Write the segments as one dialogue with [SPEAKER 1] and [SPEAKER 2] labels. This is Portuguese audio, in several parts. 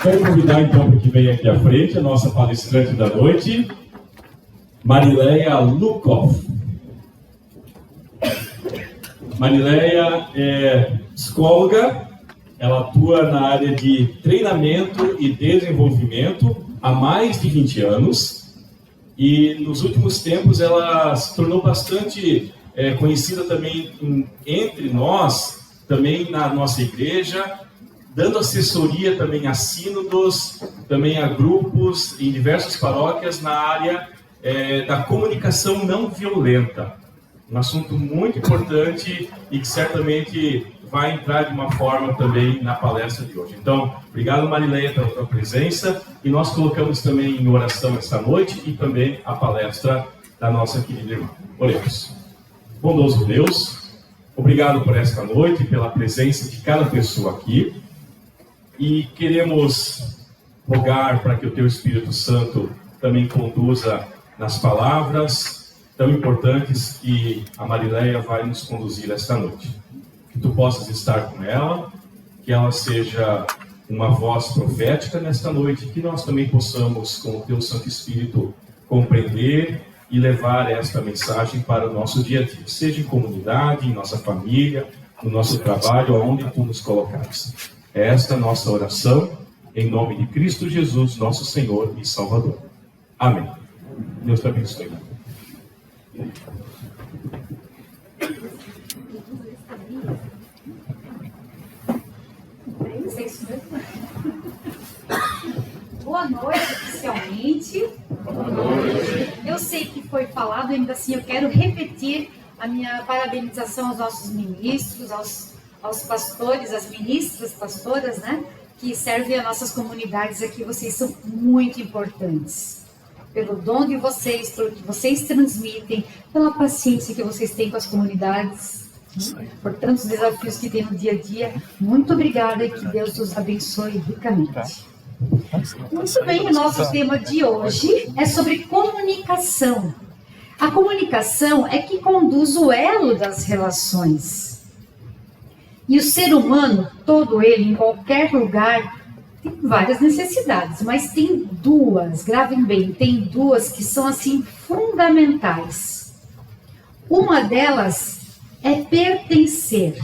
[SPEAKER 1] Quero convidar então para que venha aqui à frente a nossa palestrante da noite, Marileia Lukov. Marileia é psicóloga, ela atua na área de treinamento e desenvolvimento há mais de 20 anos e nos últimos tempos ela se tornou bastante conhecida também entre nós, também na nossa igreja, dando assessoria também a sínodos, também a grupos em diversas paróquias na área da comunicação não violenta. Um assunto muito importante e que certamente vai entrar de uma forma também na palestra de hoje. Então, obrigado Marileia pela tua presença e nós colocamos também em oração esta noite e também a palestra da nossa querida irmã. Oremos. Bondoso Deus, obrigado por esta noite, pela presença de cada pessoa aqui e queremos rogar para que o teu Espírito Santo também conduza nas palavras tão importantes que a Marileia vai nos conduzir esta noite. Que tu possas estar com ela, que ela seja uma voz profética nesta noite, que nós também possamos, com o teu Santo Espírito, compreender e levar esta mensagem para o nosso dia a dia, seja em comunidade, em nossa família, no nosso trabalho, aonde tu nos colocares. É esta nossa oração, em nome de Cristo Jesus, nosso Senhor e Salvador. Amém. Deus te abençoe.
[SPEAKER 2] Boa noite, oficialmente.
[SPEAKER 1] Boa noite.
[SPEAKER 2] Eu sei que foi falado, ainda assim eu quero repetir a minha parabenização aos nossos ministros, aos pastores, às ministras, pastoras, né? Que servem as nossas comunidades aqui. Vocês são muito importantes. Pelo dom de vocês, pelo que vocês transmitem, pela paciência que vocês têm com as comunidades, por tantos desafios que tem no dia a dia. Muito obrigada e que Deus os abençoe ricamente. Muito bem, o nosso tema de hoje é sobre comunicação. A comunicação é que conduz o elo das relações. E o ser humano, todo ele, em qualquer lugar, tem várias necessidades, mas tem duas, gravem bem, tem duas que são assim fundamentais. Uma delas é pertencer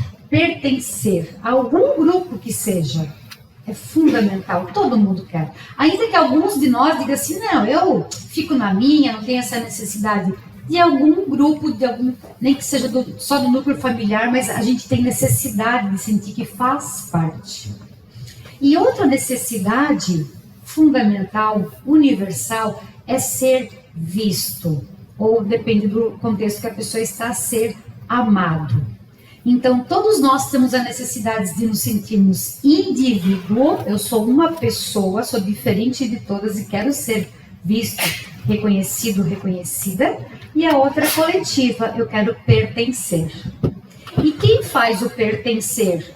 [SPEAKER 2] a algum grupo que seja. É fundamental, todo mundo quer. Ainda que alguns de nós digam assim, não, eu fico na minha, não tenho essa necessidade de algum grupo, nem que seja só do núcleo familiar, mas a gente tem necessidade de sentir que faz parte. E outra necessidade fundamental, universal, é ser visto, ou depende do contexto que a pessoa está, a ser amado. Então, todos nós temos a necessidade de nos sentirmos indivíduo. Eu sou uma pessoa, sou diferente de todas e quero ser visto, reconhecido, reconhecida. E a outra é coletiva, eu quero pertencer. E quem faz o pertencer?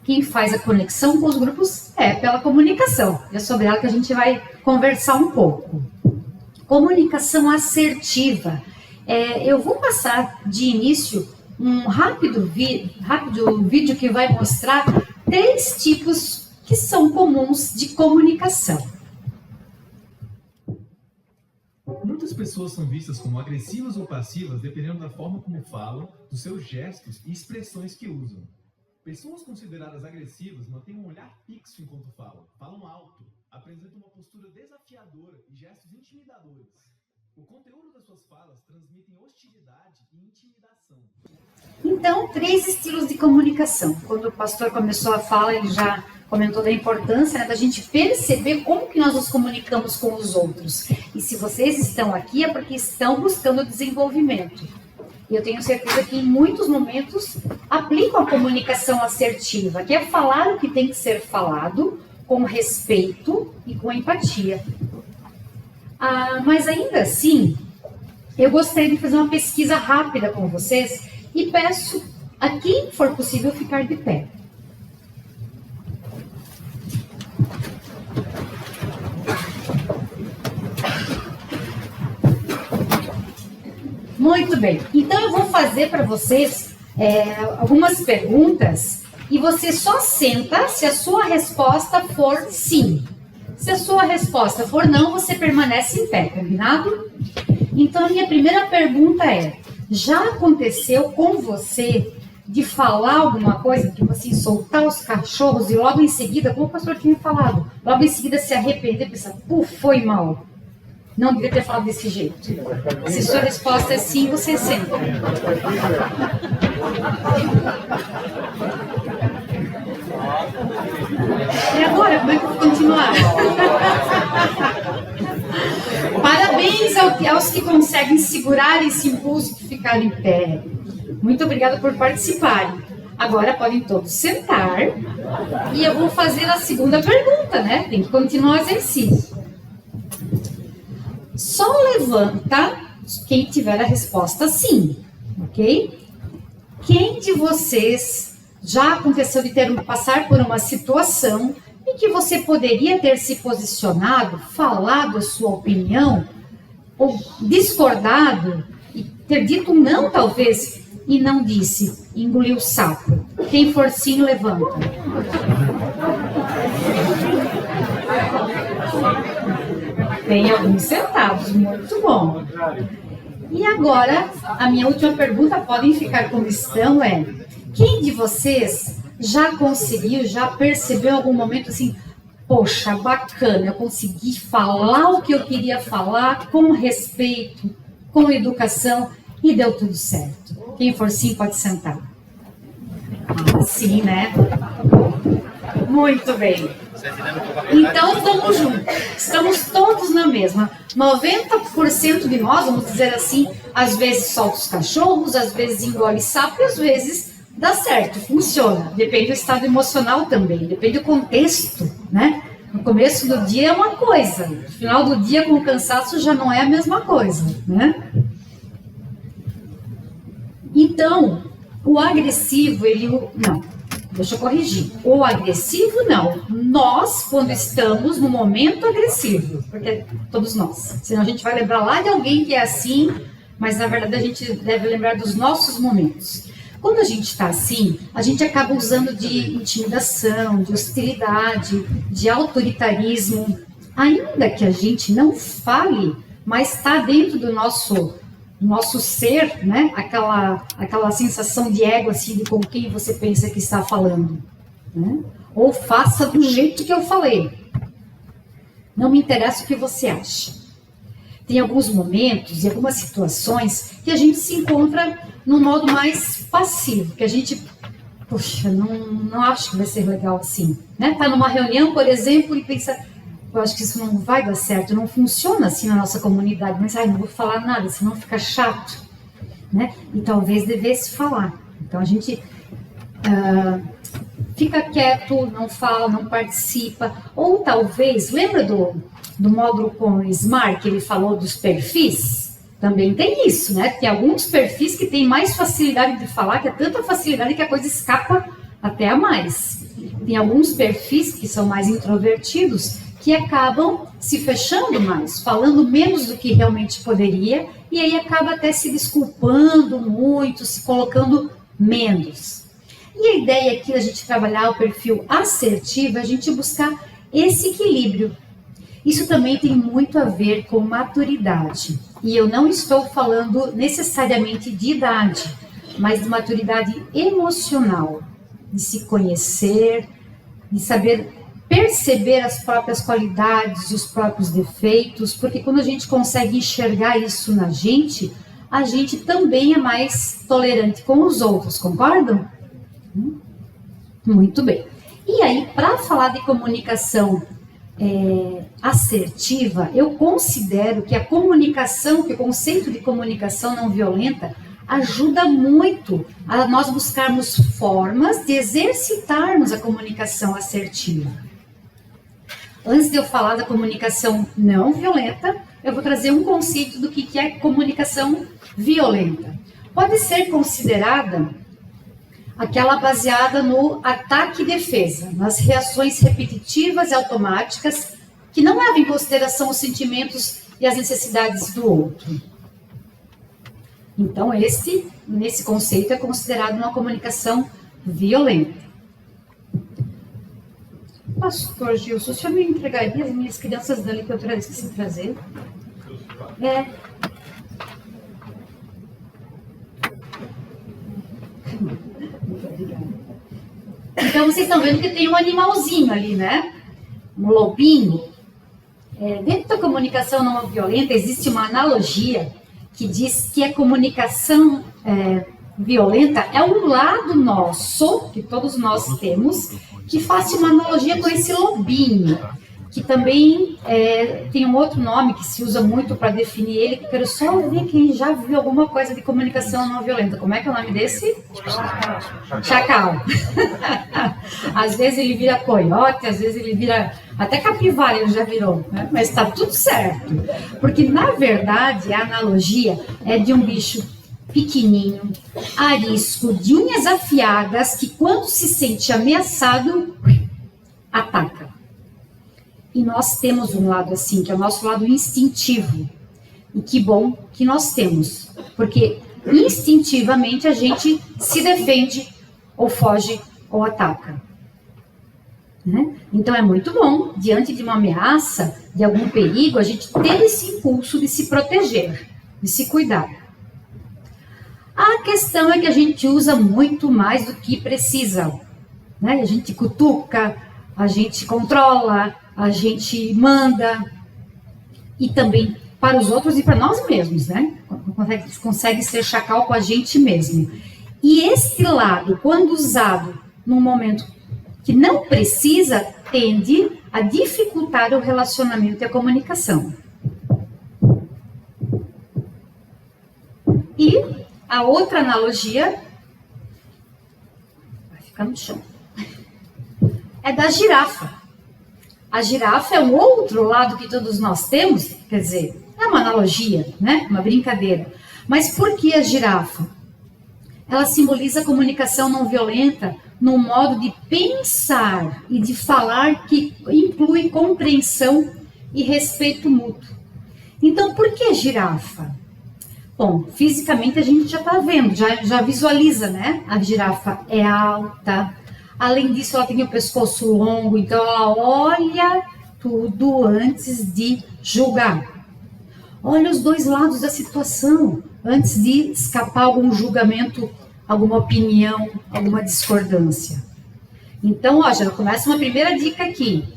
[SPEAKER 2] Quem faz a conexão com os grupos é pela comunicação. É sobre ela que a gente vai conversar um pouco. Comunicação assertiva. Eu vou passar de início um rápido vídeo que vai mostrar 3 tipos que são comuns de comunicação.
[SPEAKER 3] Muitas pessoas são vistas como agressivas ou passivas dependendo da forma como falam, dos seus gestos e expressões que usam. Pessoas consideradas agressivas mantêm um olhar fixo enquanto falam alto, apresentam uma postura desafiadora e gestos intimidadores. O conteúdo das suas falas transmitem hostilidade e intimidação.
[SPEAKER 2] Então, 3 estilos de comunicação. Quando o pastor começou a fala, ele já comentou da importância, né, da gente perceber como que nós nos comunicamos com os outros. E se vocês estão aqui é porque estão buscando desenvolvimento. E eu tenho certeza que em muitos momentos aplicam a comunicação assertiva, que é falar o que tem que ser falado com respeito e com empatia. Mas ainda assim, eu gostaria de fazer uma pesquisa rápida com vocês e peço a quem for possível ficar de pé. Muito bem, então eu vou fazer para vocês algumas perguntas E você só senta se a sua resposta for sim. Se a sua resposta for não, você permanece em pé, combinado? Então, a minha primeira pergunta é: já aconteceu com você de falar alguma coisa, tipo assim, soltar os cachorros e logo em seguida, como o pastor tinha falado, logo em seguida se arrepender e pensar, foi mal. Não devia ter falado desse jeito. Se sua resposta é sim, você senta. E agora, como é que eu vou continuar? Parabéns aos que conseguem segurar esse impulso de ficar em pé. Muito obrigada por participarem. Agora podem todos sentar. E eu vou fazer a segunda pergunta, né? Tem que continuar o exercício. Só levanta quem tiver a resposta sim, ok? Quem de vocês já aconteceu de passar por uma situação em que você poderia ter se posicionado, falado a sua opinião, ou discordado, e ter dito não talvez, e não disse, engoliu o sapo? Quem for sim, levanta. Tem alguns sentados, muito bom. E agora, a minha última pergunta, podem ficar como estão, é: quem de vocês já conseguiu, já percebeu em algum momento assim, poxa, bacana, eu consegui falar o que eu queria falar com respeito, com educação, e deu tudo certo? Quem for sim, pode sentar. Sim, né? Muito bem. Então, estamos juntos. Estamos todos na mesma. 90% de nós, vamos dizer assim, às vezes solta os cachorros, às vezes engole sapo, e às vezes dá certo, funciona. Depende do estado emocional também, depende do contexto, né? No começo do dia é uma coisa, no final do dia com o cansaço já não é a mesma coisa, né? Então, o agressivo, deixa eu corrigir. O agressivo, não. Nós, quando estamos no momento agressivo, porque todos nós. Senão a gente vai lembrar lá de alguém que é assim, mas na verdade a gente deve lembrar dos nossos momentos. Quando a gente está assim, a gente acaba usando de intimidação, de hostilidade, de autoritarismo. Ainda que a gente não fale, mas está dentro do nosso ser, né? Aquela sensação de ego, assim, de com quem você pensa que está falando, né? Ou faça do jeito que eu falei. Não me interessa o que você acha. Tem alguns momentos e algumas situações que a gente se encontra num modo mais passivo, que a gente, poxa, não acho que vai ser legal assim, né? Tá numa reunião, por exemplo, e pensa, eu acho que isso não vai dar certo, não funciona assim na nossa comunidade, mas não vou falar nada, senão fica chato, né? E talvez devesse falar. Então a gente fica quieto, não fala, não participa, ou talvez, lembra do módulo com o SMART, que ele falou dos perfis? Também tem isso, né? Tem alguns perfis que têm mais facilidade de falar, que é tanta facilidade que a coisa escapa até a mais. Tem alguns perfis que são mais introvertidos, que acabam se fechando mais, falando menos do que realmente poderia, e aí acaba até se desculpando muito, se colocando menos. E a ideia aqui da gente trabalhar o perfil assertivo é a gente buscar esse equilíbrio. Isso também tem muito a ver com maturidade. E eu não estou falando necessariamente de idade, mas de maturidade emocional, de se conhecer, de saber perceber as próprias qualidades, os próprios defeitos, porque quando a gente consegue enxergar isso na gente, a gente também é mais tolerante com os outros, concordam? Muito bem. E aí, para falar de comunicação assertiva, eu considero que a comunicação, que o conceito de comunicação não violenta, ajuda muito a nós buscarmos formas de exercitarmos a comunicação assertiva. Antes de eu falar da comunicação não violenta, eu vou trazer um conceito do que é comunicação violenta. Pode ser considerada aquela baseada no ataque e defesa, nas reações repetitivas e automáticas que não levam em consideração os sentimentos e as necessidades do outro. Então, nesse conceito é considerado uma comunicação violenta. Pastor Gilson, o senhor me entregaria as minhas crianças dali que eu esqueci de trazer? É. Muito obrigada. Então, vocês estão vendo que tem um animalzinho ali, né? Um lobinho. Dentro da comunicação não violenta, existe uma analogia que diz que a comunicação violenta é um lado nosso, que todos nós temos, que faz uma analogia com esse lobinho, que também tem um outro nome que se usa muito para definir ele, que eu quero só ver quem já viu alguma coisa de comunicação não violenta. Como é que é o nome desse? Chacal. Às vezes ele vira coiote, às vezes ele vira... Até capivara ele já virou, né? Mas está tudo certo. Porque, na verdade, a analogia é de um bicho pequenininho, arisco, de unhas afiadas, que quando se sente ameaçado, ataca. E nós temos um lado assim, que é o nosso lado instintivo. E que bom que nós temos. Porque instintivamente a gente se defende, ou foge, ou ataca. Né? Então é muito bom, diante de uma ameaça, de algum perigo, a gente ter esse impulso de se proteger, de se cuidar. A questão é que a gente usa muito mais do que precisa. Né? A gente cutuca, a gente controla, a gente manda, e também para os outros e para nós mesmos, né? Consegue ser chacal com a gente mesmo. E este lado, quando usado num momento que não precisa, tende a dificultar o relacionamento e a comunicação. E a outra analogia, vai ficar no chão, é da girafa. A girafa é um outro lado que todos nós temos, quer dizer, é uma analogia, né? Uma brincadeira. Mas por que a girafa? Ela simboliza a comunicação não violenta num modo de pensar e de falar que inclui compreensão e respeito mútuo. Então, por que girafa? Bom, fisicamente a gente já está vendo, já visualiza, né? A girafa é alta, além disso ela tem o pescoço longo, então ela olha tudo antes de julgar. Olha os dois lados da situação, antes de escapar algum julgamento, alguma opinião, alguma discordância. Então, ó, já começa uma primeira dica aqui.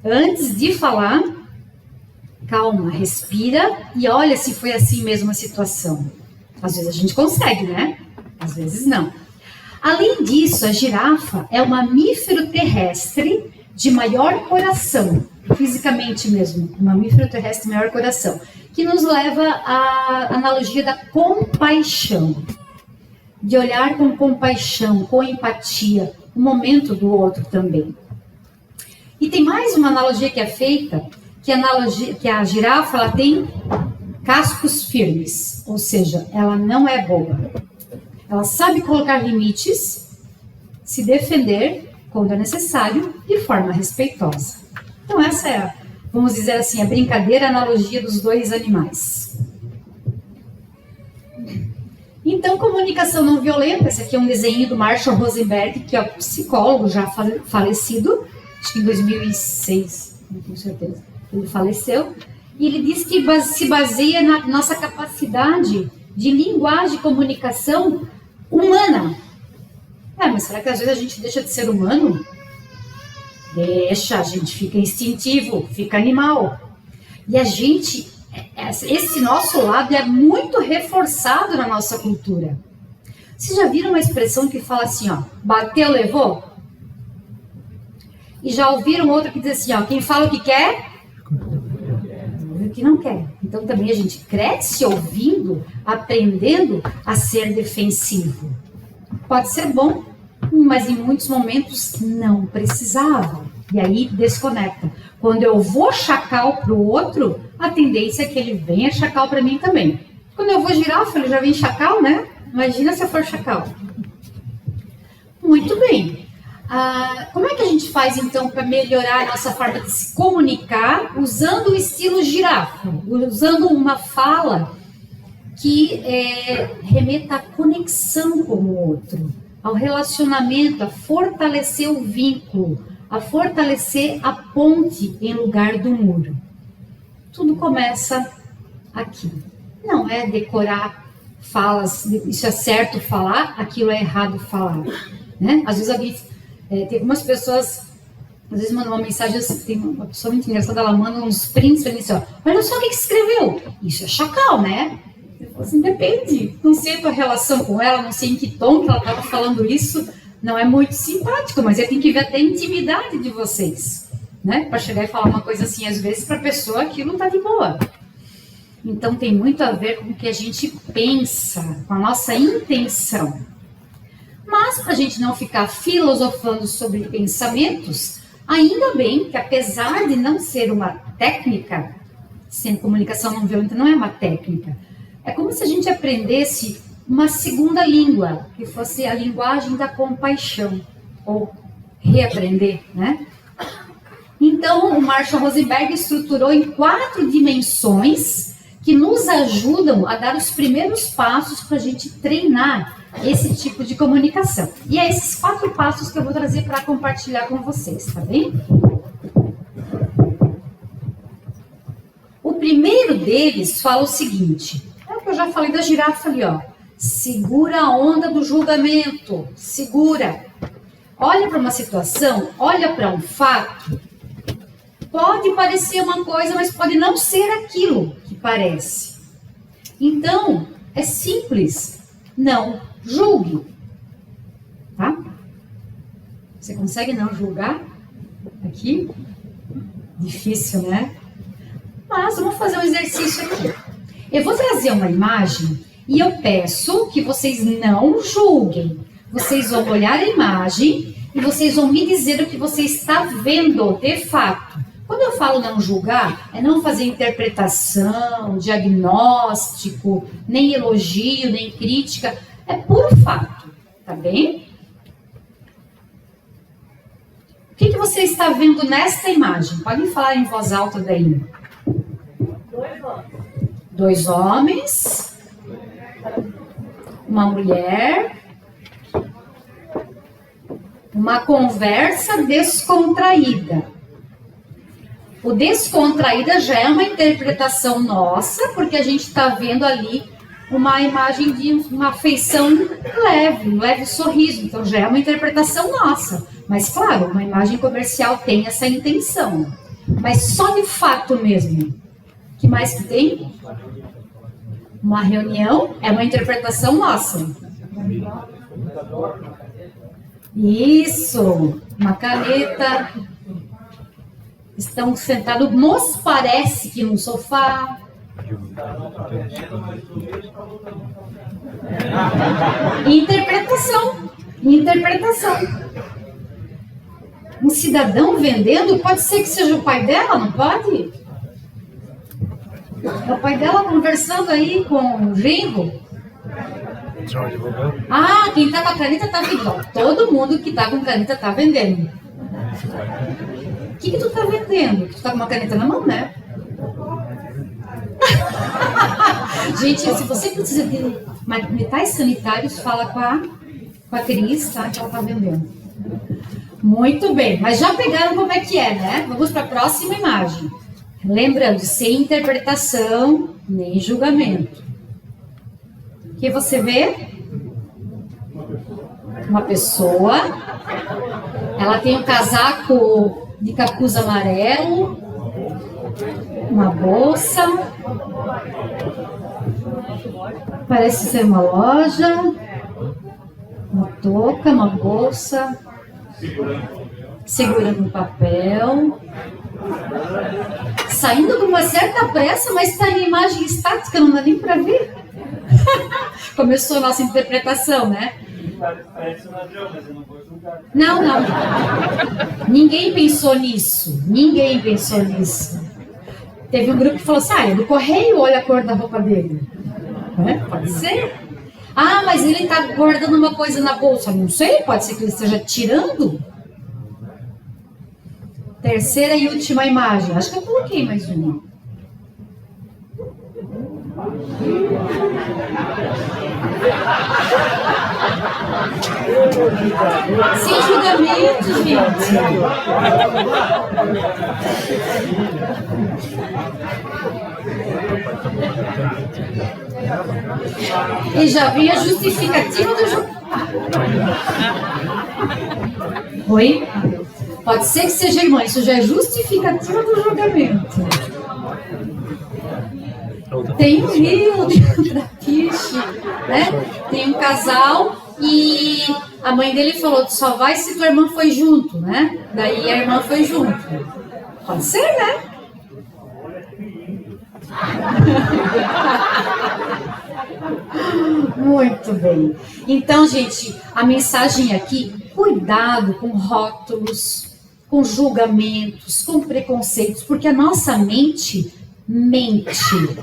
[SPEAKER 2] Antes de falar, calma, respira e olha se foi assim mesmo a situação. Às vezes a gente consegue, né? Às vezes não. Além disso, a girafa é um mamífero terrestre de maior coração, fisicamente mesmo, um mamífero terrestre de maior coração, que nos leva à analogia da compaixão. De olhar com compaixão, com empatia, o momento do outro também. E tem mais uma analogia que é feita, que a girafa ela tem cascos firmes, ou seja, ela não é boba. Ela sabe colocar limites, se defender quando é necessário, de forma respeitosa. Então essa é, vamos dizer assim, a brincadeira, a analogia dos dois animais. Então, comunicação não violenta, esse aqui é um desenho do Marshall Rosenberg, que é um psicólogo já falecido, acho que em 2006, não tenho certeza, ele faleceu, e ele diz que se baseia na nossa capacidade de linguagem e comunicação humana. Mas será que às vezes a gente deixa de ser humano? Deixa, a gente fica instintivo, fica animal. E a gente, esse nosso lado é muito reforçado na nossa cultura. Vocês já viram uma expressão que fala assim, ó, bateu, levou? E já ouviram outra que diz assim, ó, quem fala o que quer, ouve o que não quer. Então também a gente cresce ouvindo, aprendendo a ser defensivo. Pode ser bom, mas em muitos momentos não precisava. E aí desconecta. Quando eu vou chacal para o outro, a tendência é que ele venha chacal para mim também. Quando eu vou girafa, ele já vem chacal, né? Imagina se eu for chacal. Muito bem. Como é que a gente faz então para melhorar a nossa forma de se comunicar usando o estilo girafa? Usando uma fala que remeta à conexão com o outro, ao relacionamento, a fortalecer o vínculo, a fortalecer a ponte em lugar do muro. Tudo começa aqui. Não é decorar falas, isso é certo falar, aquilo é errado falar. Né? Às vezes alguém, tem algumas pessoas, às vezes mandam uma mensagem, tem uma pessoa muito engraçada, ela manda uns prints pra mim assim, ó, olha só o que escreveu. Isso é chacal, né? Eu falo assim, depende. Não sei a tua relação com ela, não sei em que tom que ela estava falando isso. Não é muito simpático, mas eu tenho que ver até a intimidade de vocês, né? Para chegar e falar uma coisa assim, às vezes, para a pessoa aquilo não tá de boa. Então tem muito a ver com o que a gente pensa, com a nossa intenção. Mas para a gente não ficar filosofando sobre pensamentos, ainda bem que apesar de não ser uma técnica, sendo comunicação não violenta não é uma técnica, é como se a gente aprendesse uma segunda língua, que fosse a linguagem da compaixão, ou reaprender, né? Então, o Marshall Rosenberg estruturou em 4 dimensões que nos ajudam a dar os primeiros passos para a gente treinar esse tipo de comunicação. E é esses 4 passos que eu vou trazer para compartilhar com vocês, tá bem? O primeiro deles fala o seguinte, é o que eu já falei da girafa ali, ó. Segura a onda do julgamento, segura. Olha para uma situação, olha para um fato. Pode parecer uma coisa, mas pode não ser aquilo que parece. Então, é simples. Não julgue. Tá? Você consegue não julgar? Aqui? Difícil, né? Mas vamos fazer um exercício aqui. Eu vou trazer uma imagem e eu peço que vocês não julguem. Vocês vão olhar a imagem e vocês vão me dizer o que você está vendo de fato. Quando eu falo não julgar, é não fazer interpretação, diagnóstico, nem elogio, nem crítica. É puro fato, tá bem? O que você está vendo nesta imagem? Podem falar em voz alta daí. 2 homens. Uma mulher. Uma conversa descontraída. O descontraída já é uma interpretação nossa, porque a gente está vendo ali uma imagem de uma afeição leve, um leve sorriso. Então já é uma interpretação nossa. Mas claro, uma imagem comercial tem essa intenção. Mas só de fato mesmo. O que mais que tem? Uma reunião é uma interpretação nossa. Isso, uma caneta. Estão sentados, nos parece que num sofá. Interpretação. Interpretação. Um cidadão vendendo, pode ser que seja o pai dela, não pode? É o pai dela conversando aí com o genro. Ah, quem tá com a caneta tá vendendo. Todo mundo que tá com caneta tá vendendo. O que tu tá vendendo? Tu tá com uma caneta na mão, né? Gente, se você precisa de metais sanitários, fala com a Cris, tá? Que ela tá vendendo. Muito bem, mas já pegaram como é que é, né? Vamos para a próxima imagem. Lembrando, sem interpretação, nem julgamento. O que você vê? Uma pessoa. Ela tem um casaco de capuz amarelo, uma bolsa, parece ser uma loja, uma touca, uma bolsa, segurando um papel, saindo com uma certa pressa, mas está em imagem estática, não dá nem para ver. Começou a nossa interpretação, né? Não, não. Ninguém pensou nisso. Ninguém pensou nisso. Teve um grupo que falou assim, é do correio, olha a cor da roupa dele. Pode ser. Ah, mas ele está guardando uma coisa na bolsa. Não sei, pode ser que ele esteja tirando. Terceira e última imagem. Acho que eu coloquei mais uma. Sem julgamento, gente. E já vi a justificativa do julgamento. Oi? Pode ser que seja, irmã, isso já é justificativa do julgamento. Tem um rio, tem um trapiche, né? Tem um casal e a mãe dele falou, só vai se tua irmã foi junto, né? Daí a irmã foi junto. Pode ser, né? Muito bem. Então, gente, a mensagem aqui, cuidado com rótulos, com julgamentos, com preconceitos, porque a nossa mente mente.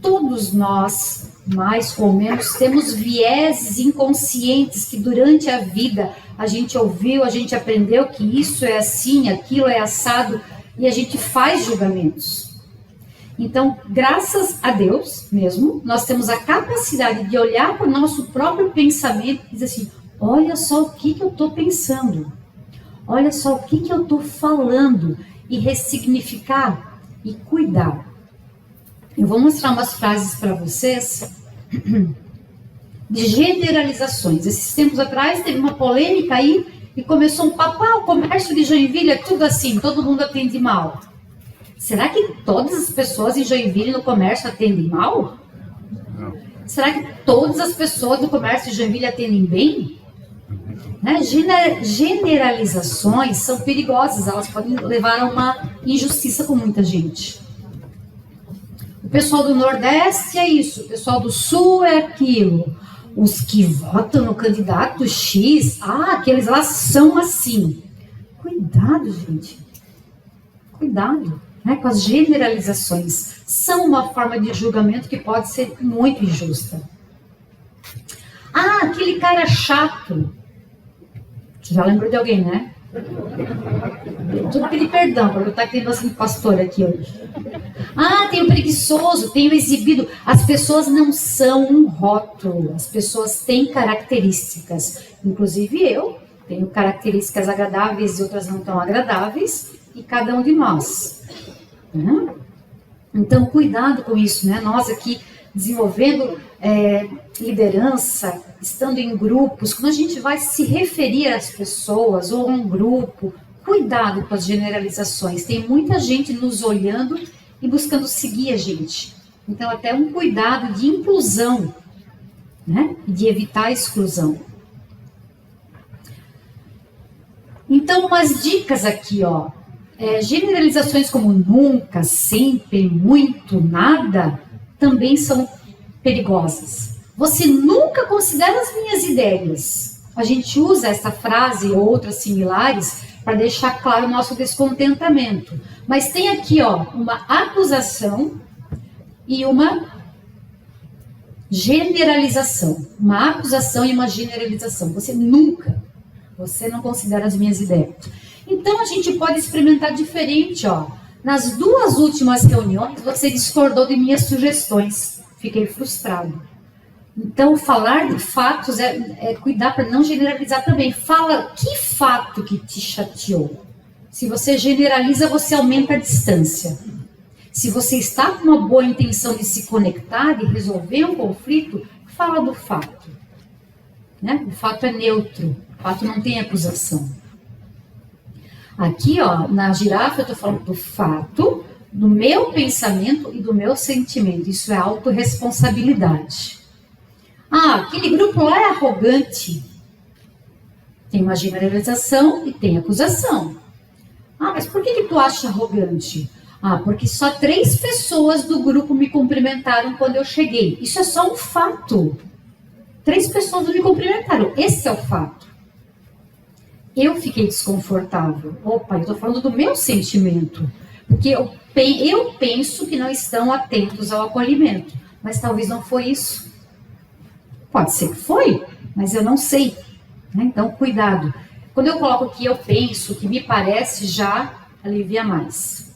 [SPEAKER 2] Todos nós, mais ou menos, temos vieses inconscientes que durante a vida a gente ouviu, a gente aprendeu que isso é assim, aquilo é assado, e a gente faz julgamentos. Então, graças a Deus mesmo, nós temos a capacidade de olhar para o nosso próprio pensamento e dizer assim, olha só o que eu estou pensando, olha só o que eu estou falando, e ressignificar e cuidar. Eu vou mostrar umas frases para vocês de generalizações. Esses tempos atrás teve uma polêmica aí e começou um papo, o comércio de Joinville é tudo assim, todo mundo atende mal. Será que todas as pessoas em Joinville no comércio atendem mal? Não. Será que todas as pessoas do comércio de Joinville atendem bem? Né? Generalizações são perigosas, elas podem levar a uma injustiça com muita gente. O pessoal do Nordeste é isso, o pessoal do Sul é aquilo. Os que votam no candidato X, aqueles lá são assim. Cuidado, gente. Cuidado, né, com as generalizações. São uma forma de julgamento que pode ser muito injusta. Aquele cara chato. Você já lembrou de alguém, né? Tudo pedir perdão, porque eu estou aqui bastante pastor aqui hoje. Tem o preguiçoso, tem o exibido. As pessoas não são um rótulo, as pessoas têm características. Inclusive eu tenho características agradáveis e outras não tão agradáveis, e cada um de nós. Então, cuidado com isso, né? Nós aqui desenvolvendo liderança, estando em grupos, quando a gente vai se referir às pessoas ou a um grupo, cuidado com as generalizações. Tem muita gente nos olhando e buscando seguir a gente. Então, até um cuidado de inclusão, né? De evitar a exclusão. Então, umas dicas aqui, ó. Generalizações como nunca, sempre, muito, nada, também são perigosas. Você nunca considera as minhas ideias. A gente usa essa frase ou outras similares para deixar claro o nosso descontentamento. Mas tem aqui, ó, uma acusação e uma generalização. Uma acusação e uma generalização. Você não considera as minhas ideias. Então a gente pode experimentar diferente, ó. Nas 2 últimas reuniões, você discordou de minhas sugestões. Fiquei frustrado. Então, falar de fatos é cuidar para não generalizar também. Fala que fato que te chateou. Se você generaliza, você aumenta a distância. Se você está com uma boa intenção de se conectar, de resolver um conflito, fala do fato. Né? O fato é neutro. O fato não tem acusação. Aqui, ó, na girafa, eu estou falando do fato, do meu pensamento e do meu sentimento. Isso é autorresponsabilidade. Aquele grupo lá é arrogante. Tem uma generalização e tem acusação. Mas por que tu acha arrogante? Porque só 3 pessoas do grupo me cumprimentaram quando eu cheguei. Isso é só um fato. 3 pessoas não me cumprimentaram. Esse é o fato. Eu fiquei desconfortável. Eu estou falando do meu sentimento. Porque eu penso que não estão atentos ao acolhimento. Mas talvez não foi isso. Pode ser que foi, mas eu não sei. Então, cuidado. Quando eu coloco o que eu penso, o que me parece, já alivia mais.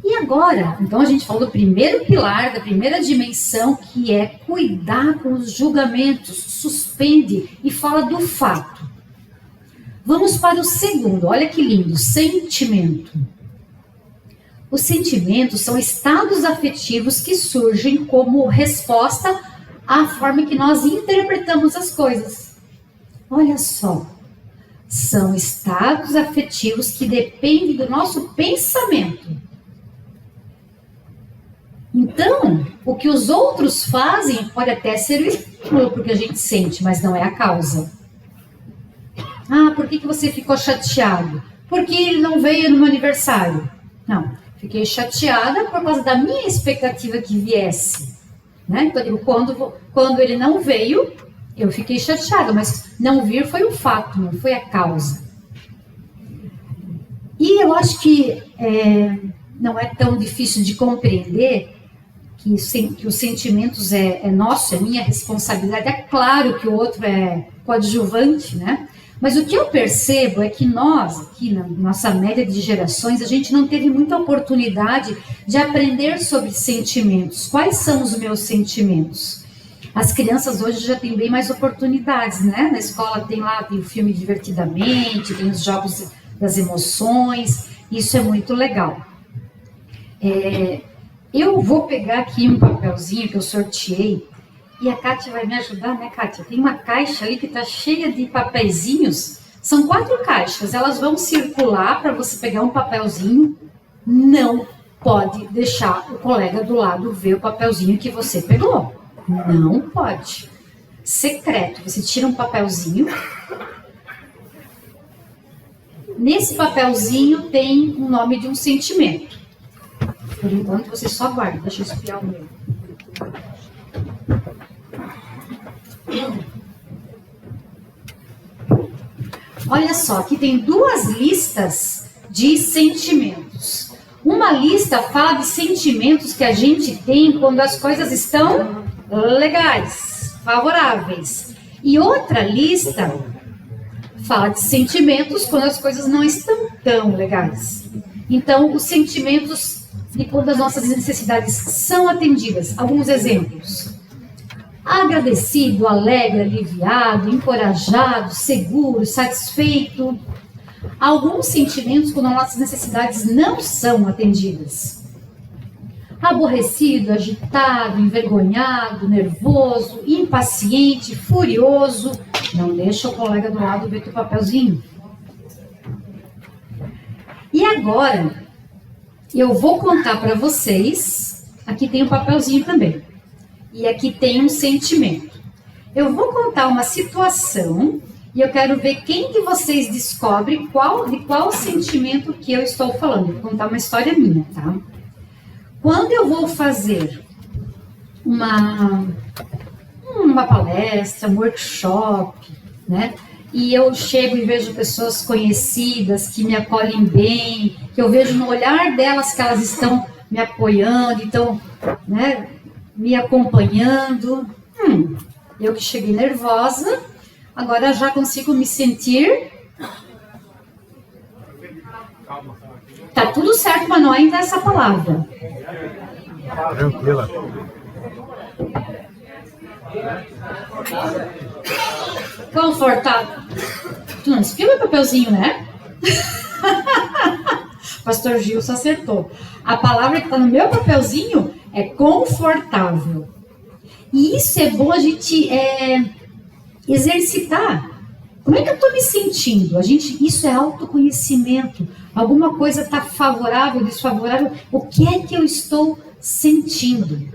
[SPEAKER 2] E agora, então a gente falou do primeiro pilar, da primeira dimensão, que é cuidar com os julgamentos, suspende e fala do fato. Vamos para o segundo, olha que lindo, sentimento. Os sentimentos são estados afetivos que surgem como resposta à forma que nós interpretamos as coisas. Olha só, são estados afetivos que dependem do nosso pensamento. Então, o que os outros fazem pode até ser o estímulo porque a gente sente, mas não é a causa. Ah, por que você ficou chateado? Porque ele não veio no meu aniversário. Não, fiquei chateada por causa da minha expectativa que viesse. Né? Então, quando ele não veio, eu fiquei chateada, mas não vir foi um fato, não foi a causa. E eu acho que não é tão difícil de compreender que os sentimentos é nosso, é minha responsabilidade. É claro que o outro é coadjuvante, né? Mas o que eu percebo é que nós, aqui na nossa média de gerações, a gente não teve muita oportunidade de aprender sobre sentimentos. Quais são os meus sentimentos? As crianças hoje já têm bem mais oportunidades, né? Na escola tem o filme Divertidamente, tem os jogos das emoções, isso é muito legal. Eu vou pegar aqui um papelzinho que eu sorteei, e a Kátia vai me ajudar, né, Kátia? Tem uma caixa ali que está cheia de papeizinhos. São 4 caixas, elas vão circular para você pegar um papelzinho. Não pode deixar o colega do lado ver o papelzinho que você pegou. Não pode. Secreto. Você tira um papelzinho. Nesse papelzinho tem o nome de um sentimento. Por enquanto você só guarda. Deixa eu espiar o meu. Olha só, aqui tem 2 listas de sentimentos. Uma lista fala de sentimentos que a gente tem quando as coisas estão legais, favoráveis. E outra lista fala de sentimentos quando as coisas não estão tão legais. Então, os sentimentos de quando as nossas necessidades são atendidas. Alguns exemplos. Agradecido, alegre, aliviado, encorajado, seguro, satisfeito. Alguns sentimentos quando as nossas necessidades não são atendidas. Aborrecido, agitado, envergonhado, nervoso, impaciente, furioso. Não deixa o colega do lado ver teu papelzinho. E agora, eu vou contar para vocês. Aqui tem um papelzinho também. E aqui tem um sentimento. Eu vou contar uma situação e eu quero ver quem de vocês descobre de qual sentimento que eu estou falando. Eu vou contar uma história minha, tá? Quando eu vou fazer uma palestra, um workshop, né? E eu chego e vejo pessoas conhecidas que me acolhem bem, que eu vejo no olhar delas que elas estão me apoiando, então, né? Me acompanhando. Eu que cheguei nervosa, agora já consigo me sentir. Tá tudo certo, mas não é ainda essa palavra.
[SPEAKER 4] Tranquila.
[SPEAKER 2] Confortável. Tu não escreveu o papelzinho, né? Pastor Gilson acertou. A palavra que está no meu papelzinho é confortável. E isso é bom a gente exercitar. Como é que eu estou me sentindo? Isso é autoconhecimento. Alguma coisa está favorável, desfavorável. O que é que eu estou sentindo?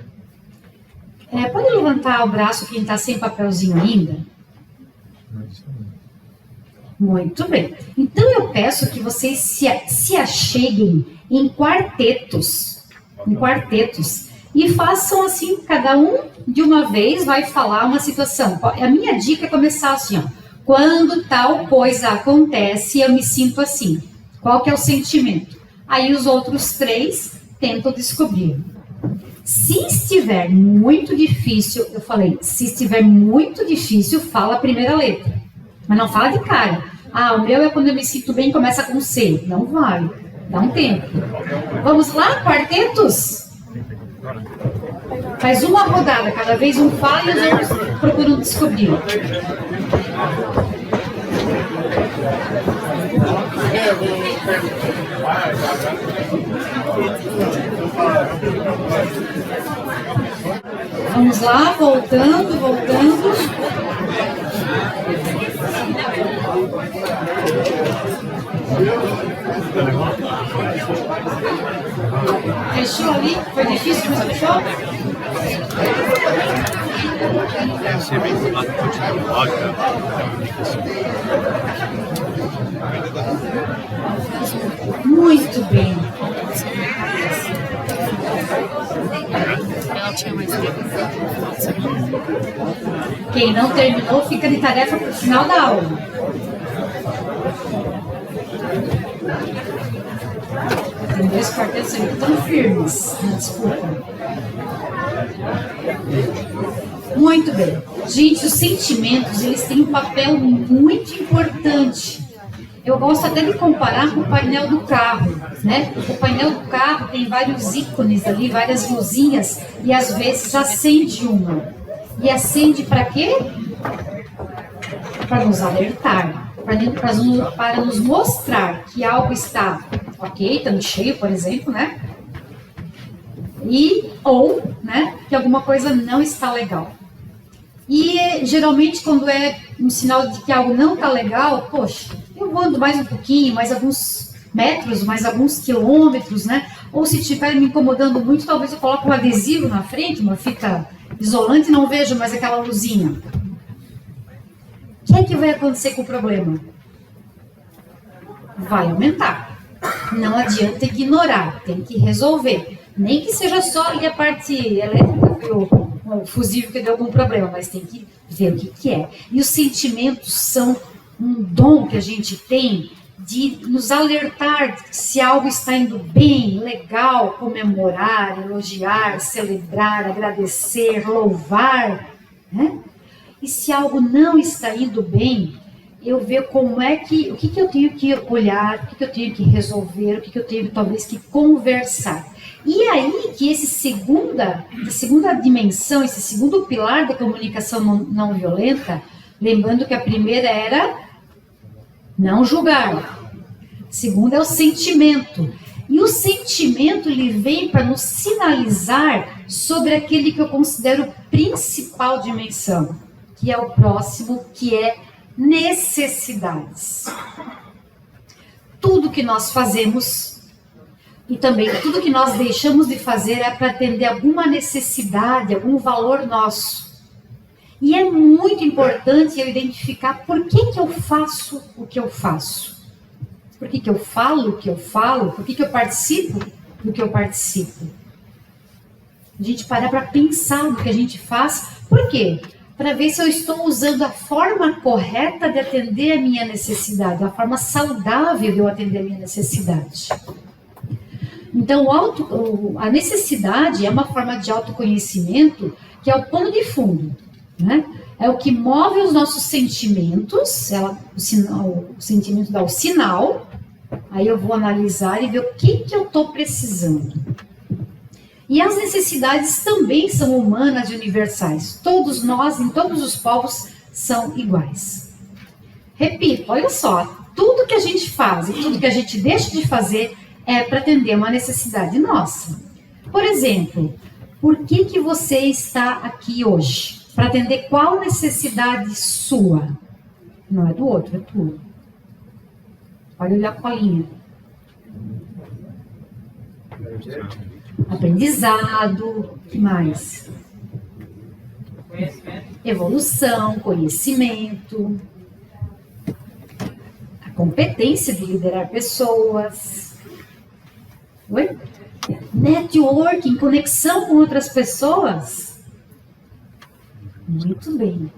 [SPEAKER 2] Pode levantar o braço quem está sem papelzinho ainda? Muito bem. Então eu peço que vocês se acheguem em quartetos. E façam assim, cada um de uma vez vai falar uma situação. A minha dica é começar assim, ó. Quando tal coisa acontece, eu me sinto assim. Qual que é o sentimento? Aí os outros 3 tentam descobrir. Se estiver muito difícil, eu falei, se estiver muito difícil, fala a primeira letra. Mas não fala de cara. O meu é quando eu me sinto bem, começa com C. Não vai. Dá um tempo. Vamos lá, quartetos? Faz uma rodada, cada vez um fala e os outros procuram descobrir. Vamos lá, voltando. Fechou ali? Foi difícil, mas fechou?
[SPEAKER 4] Ser bem formado lógica.
[SPEAKER 2] Muito bem.
[SPEAKER 5] Ela tinha mais tempo.
[SPEAKER 2] Quem não terminou fica de tarefa para o final da aula. Tem dois quartetos ali que estão firmes. Desculpa. Muito bem. Gente, os sentimentos, eles têm um papel muito importante. Eu gosto até de comparar com o painel do carro, né? O painel do carro tem vários ícones ali, várias luzinhas, e às vezes acende uma. E acende para quê? Para nos alertar, para nos mostrar que algo está ok, estando cheio, por exemplo, né? Ou, né, que alguma coisa não está legal. E geralmente quando é um sinal de que algo não está legal, poxa, eu ando mais um pouquinho, mais alguns metros, mais alguns quilômetros, né? Ou se estiver me incomodando muito, talvez eu coloque um adesivo na frente, uma fita isolante e não vejo mais aquela luzinha. O que vai acontecer com o problema? Vai aumentar. Não adianta ignorar, tem que resolver. Nem que seja só ali a parte elétrica, o fusível que deu algum problema, mas tem que ver o que é. E os sentimentos são um dom que a gente tem de nos alertar se algo está indo bem, legal, comemorar, elogiar, celebrar, agradecer, louvar, né? E se algo não está indo bem, eu ver como é que, o que eu tenho que olhar, o que eu tenho que resolver, o que eu tenho talvez que conversar. E aí que essa segunda dimensão, esse segundo pilar da comunicação não violenta, lembrando que a primeira era não julgar. A segunda é o sentimento. E o sentimento ele vem para nos sinalizar sobre aquele que eu considero principal dimensão, que é o próximo, que é necessidades. Tudo que nós fazemos e também tudo que nós deixamos de fazer é para atender alguma necessidade, algum valor nosso. E é muito importante eu identificar por que eu faço o que eu faço. Por que eu falo o que eu falo? Por que eu participo do que eu participo? A gente para pensar no que a gente faz. Por quê? Para ver se eu estou usando a forma correta de atender a minha necessidade, a forma saudável de eu atender a minha necessidade. Então, a necessidade é uma forma de autoconhecimento que é o pano de fundo, né? É o que move os nossos sentimentos, o sentimento dá o sinal, aí eu vou analisar e ver o que eu estou precisando. E as necessidades também são humanas e universais. Todos nós, em todos os povos, são iguais. Repito, olha só, tudo que a gente faz e tudo que a gente deixa de fazer é para atender uma necessidade nossa. Por exemplo, por que você está aqui hoje? Para atender qual necessidade sua? Não é do outro, é tua. Pode olhar a colinha. Aprendizado, o que mais? Evolução, conhecimento, a competência de liderar pessoas. Oi? Networking, conexão com outras pessoas. Muito bem.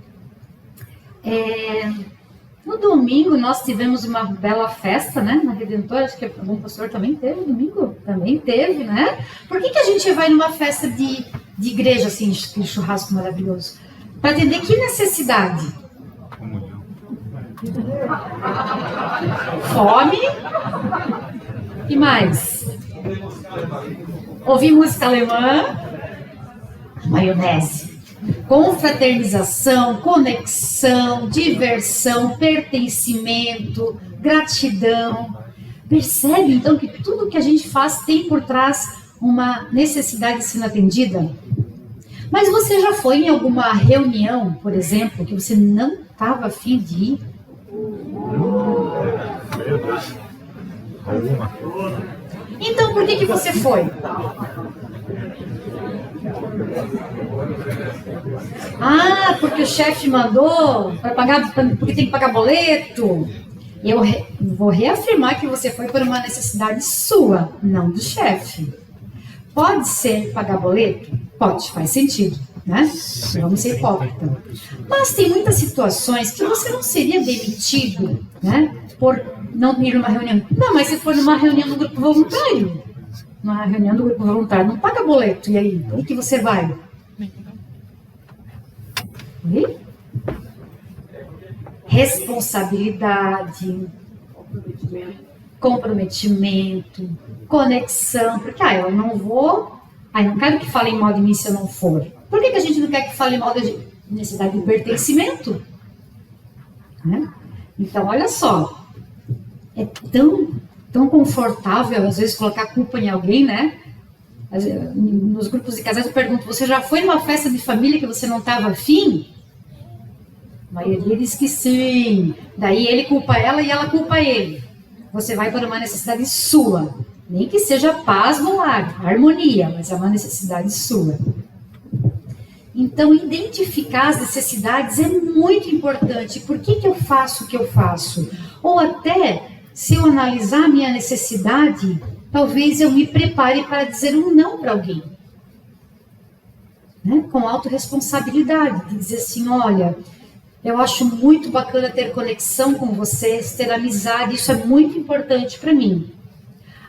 [SPEAKER 2] No domingo nós tivemos uma bela festa, né? Na Redentora, acho que o pastor também teve domingo? Também teve, né? Por que a gente vai numa festa de igreja, assim, aquele churrasco maravilhoso? Para atender que necessidade? Fome. E mais? Ouvir música alemã? Maionese. Confraternização, conexão, diversão, pertencimento, gratidão. Percebe, então, que tudo que a gente faz tem por trás uma necessidade sendo atendida? Mas você já foi em alguma reunião, por exemplo, que você não estava a fim de ir? Então, por que você foi? Ah, porque o chefe mandou para pagar, porque tem que pagar boleto. Eu vou reafirmar que você foi por uma necessidade sua, não do chefe. Pode ser pagar boleto? Pode, faz sentido, né? Vamos ser hipócritas. Mas tem muitas situações que você não seria demitido, né? Por não ir numa reunião. Não, mas se for numa reunião do grupo voluntário, numa reunião do grupo voluntário, não paga boleto, e aí? E que você vai? E? Responsabilidade, comprometimento, conexão, porque eu não vou, não quero que falem mal de mim se eu não for. Por que a gente não quer que falem mal da gente? Necessidade de pertencimento. Né? Então, olha só, é tão confortável, às vezes, colocar a culpa em alguém, né? Nos grupos de casais eu pergunto, você já foi numa festa de família que você não estava afim? A maioria diz que sim. Daí ele culpa ela e ela culpa ele. Você vai por uma necessidade sua. Nem que seja paz no lar, harmonia, mas é uma necessidade sua. Então, identificar as necessidades é muito importante. Por que eu faço o que eu faço? Ou até, se eu analisar a minha necessidade, talvez eu me prepare para dizer um não para alguém. Né? Com autorresponsabilidade, de dizer assim, olha, eu acho muito bacana ter conexão com vocês, ter amizade, isso é muito importante para mim.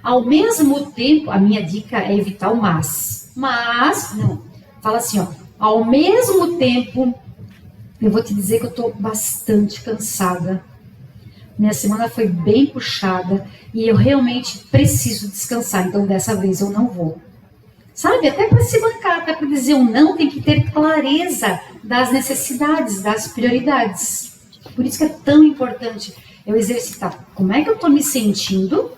[SPEAKER 2] Ao mesmo tempo, a minha dica é evitar o mas. Mas, não, fala assim, ao mesmo tempo, eu vou te dizer que eu estou bastante cansada. Minha semana foi bem puxada e eu realmente preciso descansar, então dessa vez eu não vou. Sabe, até para se bancar, até para dizer um não, tem que ter clareza das necessidades, das prioridades. Por isso que é tão importante eu exercitar como é que eu estou me sentindo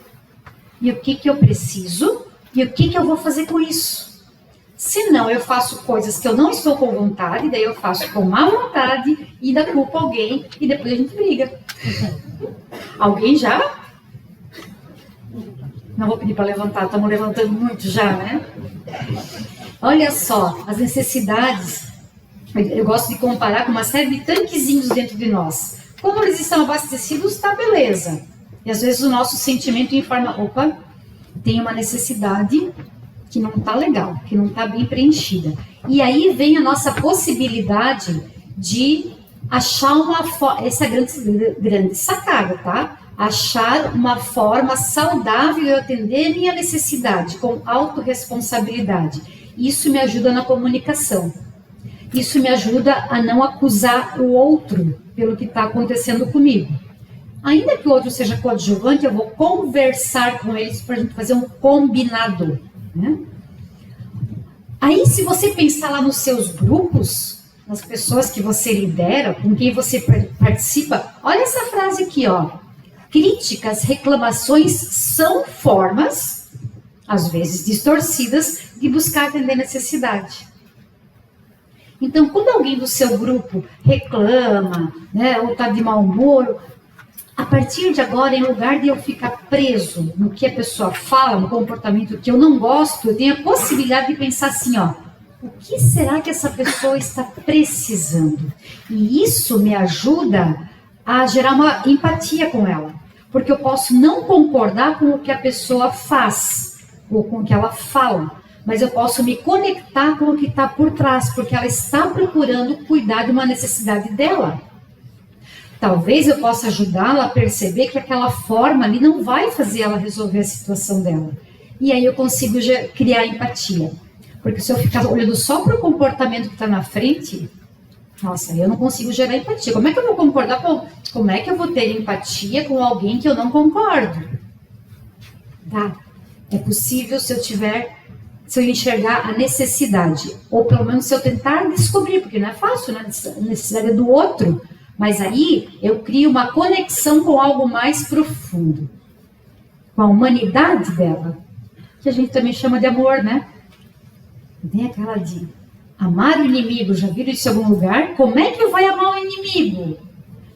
[SPEAKER 2] e o que eu preciso e o que eu vou fazer com isso. Se não, eu faço coisas que eu não estou com vontade, daí eu faço com má vontade e dá culpa a alguém e depois a gente briga. Alguém já? Não vou pedir para levantar, estamos levantando muito já, né? Olha só, as necessidades, eu gosto de comparar com uma série de tanquezinhos dentro de nós. Quando eles estão abastecidos, tá beleza. E às vezes o nosso sentimento informa, opa, tem uma necessidade que não tá legal, que não tá bem preenchida. E aí vem a nossa possibilidade de achar uma forma, essa é a grande sacada, tá? Achar uma forma saudável de atender a minha necessidade, com autorresponsabilidade. Isso me ajuda na comunicação. Isso me ajuda a não acusar o outro pelo que está acontecendo comigo. Ainda que o outro seja coadjuvante, eu vou conversar com eles para a gente fazer um combinado. Né? Aí, se você pensar lá nos seus grupos, nas pessoas que você lidera, com quem você participa, olha essa frase aqui, Críticas, reclamações são formas, às vezes distorcidas, de buscar atender necessidade. Então, quando alguém do seu grupo reclama, né, ou está de mau humor, a partir de agora, em lugar de eu ficar preso no que a pessoa fala, no comportamento que eu não gosto, eu tenho a possibilidade de pensar assim, o que será que essa pessoa está precisando? E isso me ajuda a gerar uma empatia com ela. Porque eu posso não concordar com o que a pessoa faz, ou com o que ela fala, mas eu posso me conectar com o que está por trás, porque ela está procurando cuidar de uma necessidade dela. Talvez eu possa ajudá-la a perceber que aquela forma ali não vai fazer ela resolver a situação dela. E aí eu consigo criar empatia. Porque se eu ficar olhando só para o comportamento que está na frente, nossa, eu não consigo gerar empatia. Como é que eu vou concordar com... Como é que eu vou ter empatia com alguém que eu não concordo? Tá? É possível se eu enxergar a necessidade, ou pelo menos se eu tentar descobrir, porque não é fácil, né? A necessidade é do outro, mas aí eu crio uma conexão com algo mais profundo, com a humanidade dela, que a gente também chama de amor, né? Tem aquela de amar o inimigo, já viram isso em algum lugar? Como é que eu vou amar o inimigo?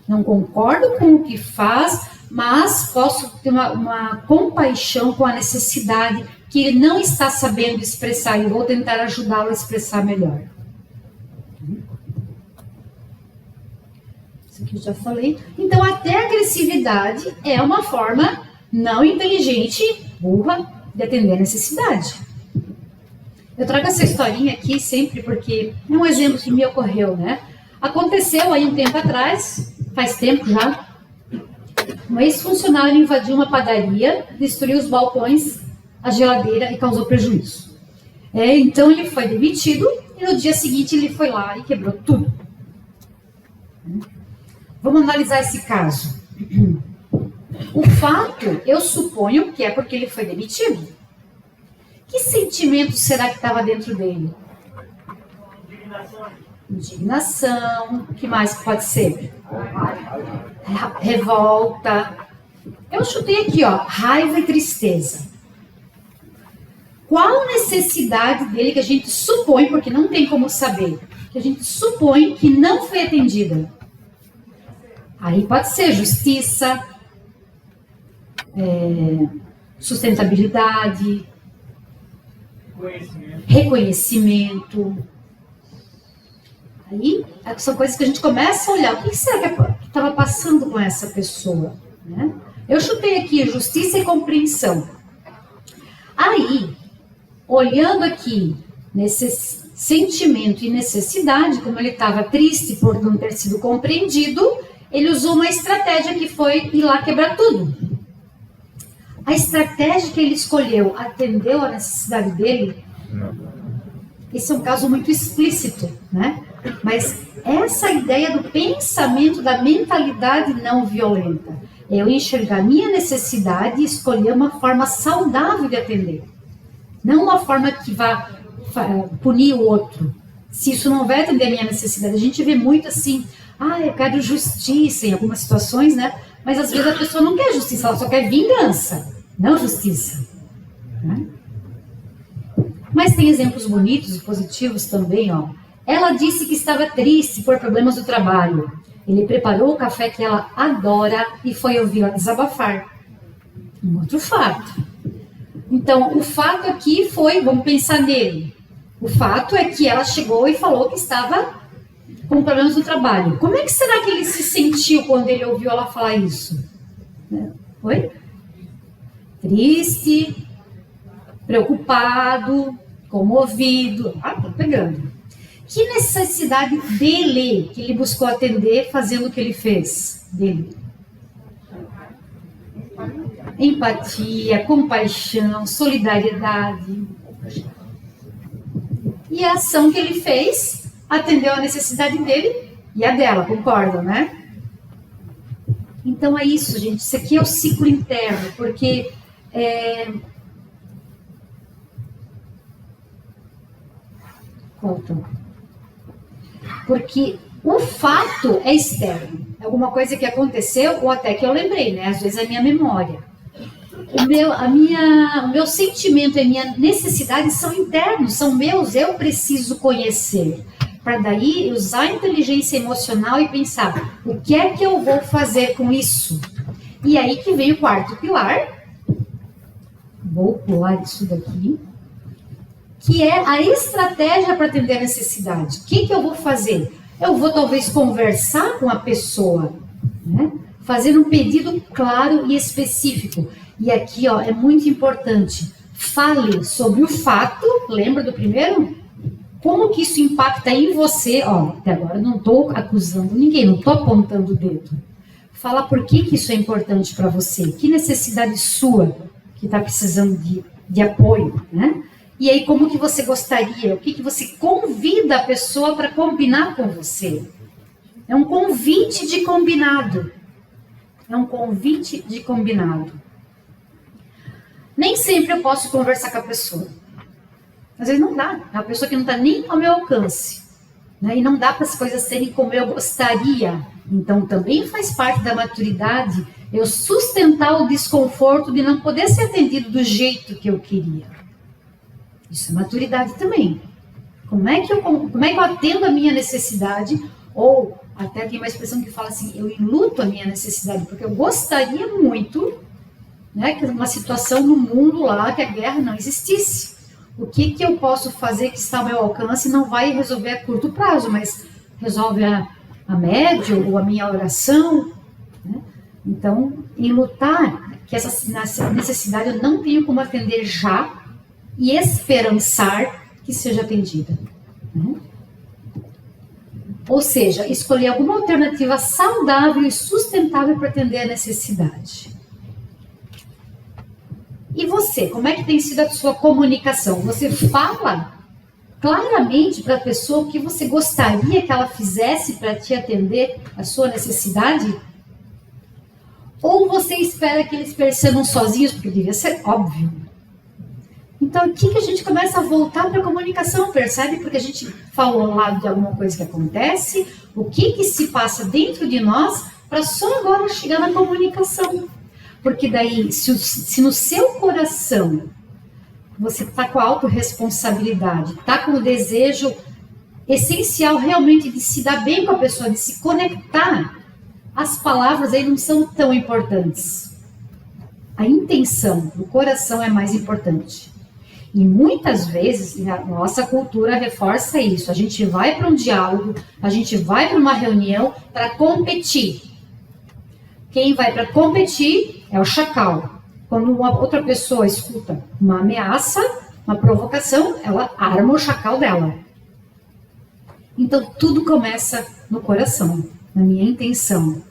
[SPEAKER 2] Não concordo com o que faz, mas posso ter uma compaixão com a necessidade que ele não está sabendo expressar e vou tentar ajudá-lo a expressar melhor. Isso aqui eu já falei. Então, até a agressividade é uma forma não inteligente, burra, de atender a necessidade. Eu trago essa historinha aqui sempre porque é um exemplo que me ocorreu, né? Aconteceu aí um tempo atrás, faz tempo já, um ex-funcionário invadiu uma padaria, destruiu os balcões, a geladeira e causou prejuízo. Então ele foi demitido e no dia seguinte ele foi lá e quebrou tudo. Vamos analisar esse caso. O fato, eu suponho que é porque ele foi demitido. Que sentimento será que estava dentro dele? Indignação. O que mais pode ser? Revolta. Eu chutei aqui, ó, raiva e tristeza. Qual necessidade dele que a gente supõe, porque não tem como saber, que a gente supõe que não foi atendida? Aí pode ser justiça, sustentabilidade, reconhecimento. Aí são coisas que a gente começa a olhar. O que será que estava passando com essa pessoa? Né? Eu chutei aqui justiça e compreensão. Aí, olhando aqui nesse sentimento e necessidade, como ele estava triste por não ter sido compreendido, ele usou uma estratégia que foi ir lá quebrar tudo. A estratégia que ele escolheu atendeu a necessidade dele? Não. Esse é um caso muito explícito, né? Mas essa ideia do pensamento, da mentalidade não violenta, é eu enxergar minha necessidade e escolher uma forma saudável de atender. Não uma forma que vá punir o outro. Se isso não vai atender a minha necessidade, a gente vê muito assim, eu quero justiça em algumas situações, né? Mas às vezes a pessoa não quer justiça, ela só quer vingança, não justiça. Né? Mas tem exemplos bonitos e positivos também, ó. Ela disse que estava triste por problemas do trabalho. Ele preparou o café que ela adora e foi ouvi-la desabafar. Um outro fato. Então, o fato aqui foi, vamos pensar nele. O fato é que ela chegou e falou que estava com problemas no trabalho. Como é que será que ele se sentiu quando ele ouviu ela falar isso? Oi? Triste, preocupado, comovido. Tô pegando. Que necessidade dele que ele buscou atender fazendo o que ele fez? Dele. Empatia, compaixão, solidariedade. E a ação que ele fez atendeu a necessidade dele e a dela, concordam, né? Então é isso, gente. Isso aqui é o ciclo interno, porque porque o fato é externo. É alguma coisa que aconteceu ou até que eu lembrei, né? Às vezes é a minha memória. O meu sentimento e a minha necessidade são internos, são meus, eu preciso conhecer. Para daí usar a inteligência emocional e pensar, o que é que eu vou fazer com isso? E aí que vem o quarto pilar. Vou pular isso daqui. Que é a estratégia para atender a necessidade. O que eu vou fazer? Eu vou talvez conversar com a pessoa, né? Fazer um pedido claro e específico. E aqui, ó, é muito importante. Fale sobre o fato, lembra do primeiro? Como que isso impacta em você? Ó, até agora eu não estou acusando ninguém, não estou apontando o dedo. Fala por que isso é importante para você. Que necessidade sua que está precisando de apoio, né? E aí, como que você gostaria? O que você convida a pessoa para combinar com você? É um convite de combinado. É um convite de combinado. Nem sempre eu posso conversar com a pessoa. Às vezes não dá. É uma pessoa que não está nem ao meu alcance. Né? E não dá para as coisas serem como eu gostaria. Então, também faz parte da maturidade eu sustentar o desconforto de não poder ser atendido do jeito que eu queria. Isso é maturidade também. Como é que eu atendo a minha necessidade? Ou até tem uma expressão que fala assim, eu enluto a minha necessidade, porque eu gostaria muito, né, que uma situação no mundo lá, que a guerra não existisse. O que eu posso fazer que está ao meu alcance não vai resolver a curto prazo, mas resolve a médio ou a minha oração. Né? Então, enlutar que essa necessidade eu não tenho como atender já e esperançar que seja atendida. Né? Ou seja, escolher alguma alternativa saudável e sustentável para atender a necessidade. E você, como é que tem sido a sua comunicação? Você fala claramente para a pessoa o que você gostaria que ela fizesse para te atender a sua necessidade? Ou você espera que eles percebam sozinhos, porque devia ser óbvio. Então, aqui que a gente começa a voltar para a comunicação, percebe? Porque a gente falou lá de alguma coisa que acontece, o que se passa dentro de nós, para só agora chegar na comunicação. Porque daí, se no seu coração você está com a autorresponsabilidade, está com o desejo essencial realmente de se dar bem com a pessoa, de se conectar, as palavras aí não são tão importantes. A intenção do coração é mais importante. E muitas vezes, a nossa cultura reforça isso. A gente vai para um diálogo, a gente vai para uma reunião para competir. Quem vai para competir é o chacal. Quando uma outra pessoa escuta uma ameaça, uma provocação, ela arma o chacal dela. Então, tudo começa no coração, na minha intenção.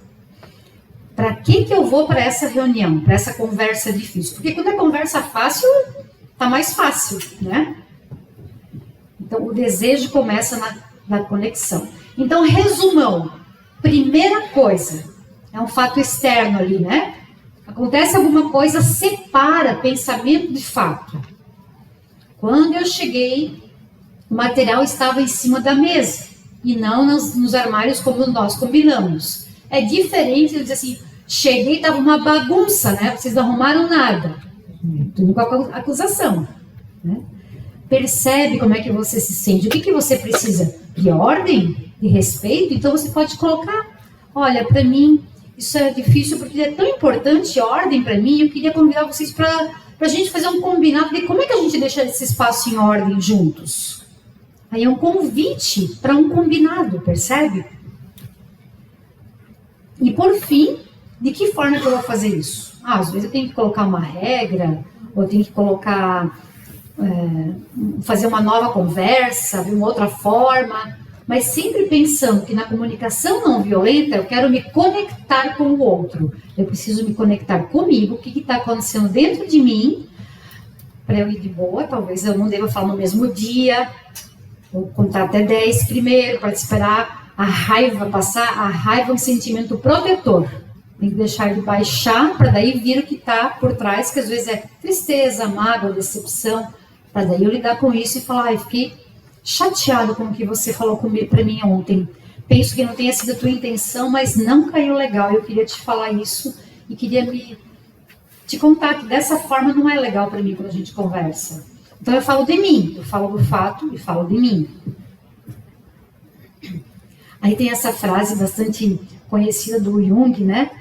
[SPEAKER 2] Para que eu vou para essa reunião, para essa conversa difícil? Porque quando é conversa fácil, tá mais fácil, né? Então, o desejo começa na conexão. Então, resumão. Primeira coisa, é um fato externo ali, né? Acontece alguma coisa, separa pensamento de fato. Quando eu cheguei, o material estava em cima da mesa e não nos armários como nós combinamos. É diferente de dizer assim, cheguei e estava uma bagunça, né? Vocês não arrumaram nada. Tudo com a acusação. Né? Percebe como é que você se sente. O que você precisa? De ordem? De respeito? Então você pode colocar, olha, para mim isso é difícil porque é tão importante ordem para mim, eu queria convidar vocês para a gente fazer um combinado de como é que a gente deixa esse espaço em ordem juntos. Aí é um convite para um combinado, percebe? E por fim, de que forma que eu vou fazer isso? Às vezes eu tenho que colocar uma regra, ou eu tenho que colocar, fazer uma nova conversa, de uma outra forma, mas sempre pensando que na comunicação não violenta eu quero me conectar com o outro. Eu preciso me conectar comigo, o que está acontecendo dentro de mim, para eu ir de boa. Talvez eu não deva falar no mesmo dia, vou contar até 10 primeiro, para esperar a raiva passar. A raiva é um sentimento protetor. Tem que deixar ele baixar, para daí vir o que está por trás, que às vezes é tristeza, mágoa, decepção, para daí eu lidar com isso e falar, eu fiquei chateado com o que você falou para mim ontem. Penso que não tenha sido a tua intenção, mas não caiu legal. Eu queria te falar isso e queria te contar que dessa forma não é legal para mim quando a gente conversa. Então eu falo de mim, eu falo do fato e falo de mim. Aí tem essa frase bastante conhecida do Jung, né?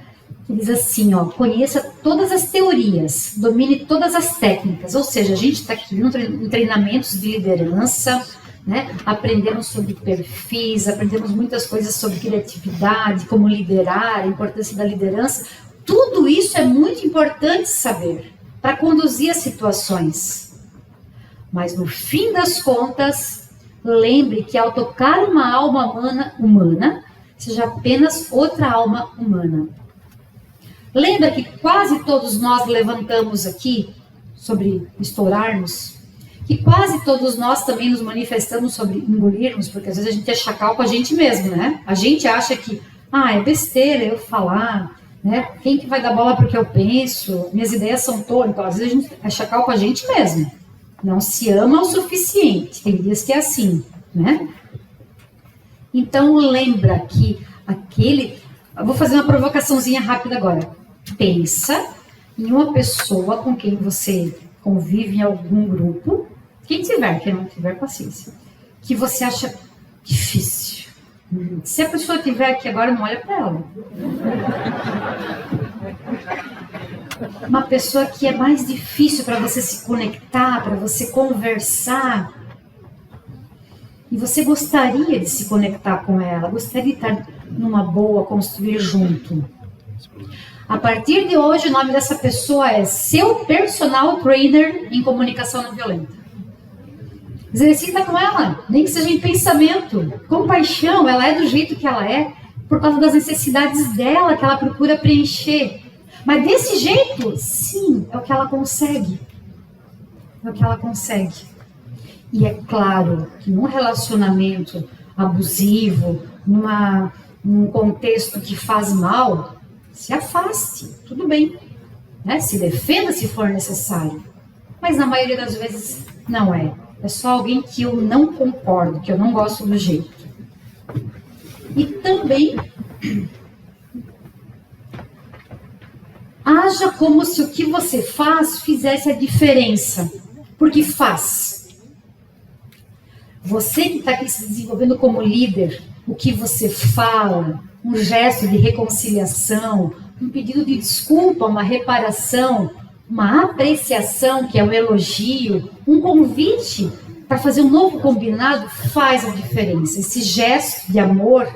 [SPEAKER 2] Que diz assim, ó, conheça todas as teorias, domine todas as técnicas. Ou seja, a gente está aqui em treinamentos de liderança, né? Aprendemos sobre perfis, aprendemos muitas coisas sobre criatividade, como liderar, a importância da liderança. Tudo isso é muito importante saber para conduzir as situações. Mas no fim das contas, lembre que ao tocar uma alma humana, seja apenas outra alma humana. Lembra que quase todos nós levantamos aqui sobre estourarmos, que quase todos nós também nos manifestamos sobre engolirmos, porque às vezes a gente é chacal com a gente mesmo, né? A gente acha que, é besteira eu falar, Né? Quem que vai dar bola porque eu penso? Minhas ideias são tolas. Então, às vezes a gente é chacal com a gente mesmo. Não se ama o suficiente. Tem dias que é assim, né? Então, lembra que eu vou fazer uma provocaçãozinha rápida agora. Pensa em uma pessoa com quem você convive em algum grupo, quem não tiver paciência, que você acha difícil. Se a pessoa estiver aqui agora, não olha para ela. Uma pessoa que é mais difícil para você se conectar, para você conversar. E você gostaria de se conectar com ela, gostaria de estar numa boa, construir junto. A partir de hoje, o nome dessa pessoa é seu personal trainer em comunicação não violenta. Exercita com ela, nem que seja em pensamento, com paixão. Ela é do jeito que ela é, por causa das necessidades dela, que ela procura preencher. Mas desse jeito, sim, é o que ela consegue. É o que ela consegue. E é claro que num relacionamento abusivo, num contexto que faz mal, se afaste, tudo bem. Né? Se defenda se for necessário. Mas na maioria das vezes não é. É só alguém que eu não concordo, que eu não gosto do jeito. E também haja como se o que você faz fizesse a diferença. Porque faz. Você que está aqui se desenvolvendo como líder, o que você fala, um gesto de reconciliação, um pedido de desculpa, uma reparação, uma apreciação, que é um elogio, um convite para fazer um novo combinado, faz a diferença. Esse gesto de amor,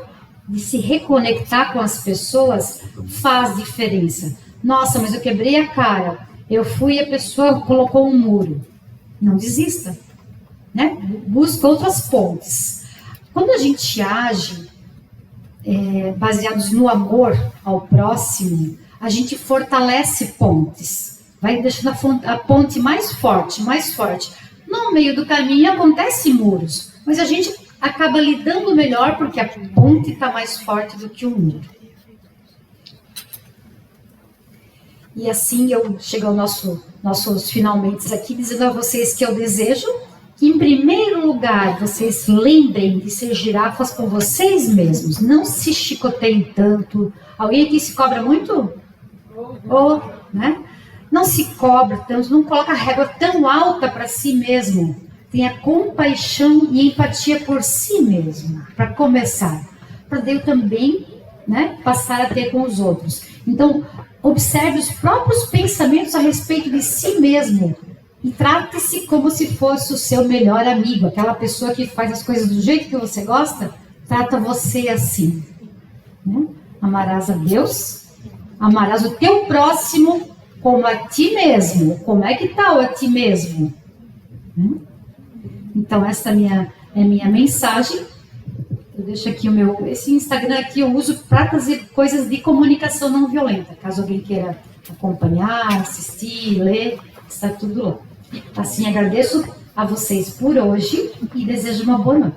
[SPEAKER 2] de se reconectar com as pessoas, faz diferença. Nossa, mas eu quebrei a cara, eu fui e a pessoa colocou um muro. Não desista, né? Busca outras pontes. Quando a gente age baseados no amor ao próximo, a gente fortalece pontes. Vai deixando a ponte mais forte, mais forte. No meio do caminho acontecem muros, mas a gente acaba lidando melhor porque a ponte está mais forte do que o muro. E assim eu chego ao nossos finalmente aqui, dizendo a vocês que eu desejo que, em primeiro lugar, vocês lembrem de ser girafas com vocês mesmos. Não se chicoteiem tanto. Alguém aqui se cobra muito? Né? Não se cobra tanto, não coloca a régua tão alta para si mesmo. Tenha compaixão e empatia por si mesmo, para começar. Para daí eu também, né, passar a ter com os outros. Então, observe os próprios pensamentos a respeito de si mesmo. E trate-se como se fosse o seu melhor amigo. Aquela pessoa que faz as coisas do jeito que você gosta, trata você assim. Né? Amarás a Deus, amarás o teu próximo como a ti mesmo. Como é que está o a ti mesmo? Então, essa é a minha mensagem. Eu deixo aqui esse Instagram aqui eu uso para trazer coisas de comunicação não violenta. Caso alguém queira acompanhar, assistir, ler, está tudo lá. Assim, agradeço a vocês por hoje e desejo uma boa noite.